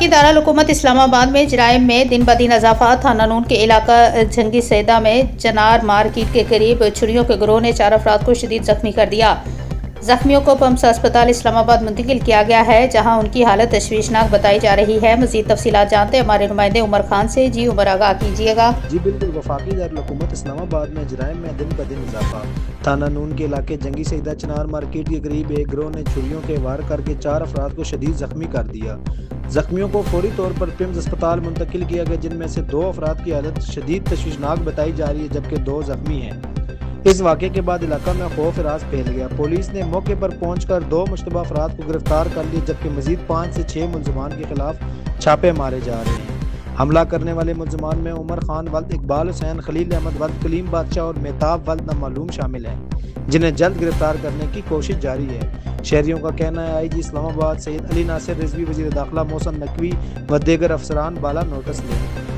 वफाकी दारुल-हुकूमत इस्लामाबाद में जराइम में दिन ब दिन इजाफा। थाना नून के इलाका जंगी सैदा में चनार मार्केट के करीब छुरियों के गिरोह ने 4 अफराद को शदीद जख्मी कर दिया। जख्मियों को पम्स अस्पताल इस्लामाबाद मुंतकिल किया गया है, जहां उनकी हालत तशवीशनाक बताई जा रही है। मजीद तफसीलात जानते हैं हमारे नुमाइंदे उमर खान से। जी उमर, आगाह कीजिएगा। जी बिल्कुल, वफाकी दारुल-हुकूमत इस्लामाबाद में जराइम में दिन ब दिन इजाफा। थाना नून के इलाके जंगी सईदा चनार मार्केट के करीब एक गिरोह ने छुरियों के वार करके 4 अफराद को शदीद जख्मी कर दिया। जख्मियों को फौरी तौर पर पिम्स अस्पताल मुंतकिल किया गया, जिनमें से 2 अफराद की हालत शदीद तशवीशनाक बताई जा रही है, जबकि 2 जख्मी हैं। इस वाक़े के बाद इलाका में खौफ राज फैल गया। पुलिस ने मौके पर पहुंचकर 2 मुश्तबा अफराद को गिरफ्तार कर लिया, जबकि मजीद 5 से 6 मुलजमान के खिलाफ छापे मारे जा रहे हैं। हमला करने वाले मुलजमान में उमर खान वल्द इकबाल हुसैन, खलील अहमद वल्द कलीम बादशाह और मेहताब वल्द नामालूम शामिल हैं, जिन्हें जल्द गिरफ्तार करने की कोशिश जारी है। शहरियों का कहना है IG इस्लामाबाद सैयद अली नासिर रिजवी, वज़ीर दाखिला मोहसिन नकवी व दीगर अफसरान बाला नोटिस लें।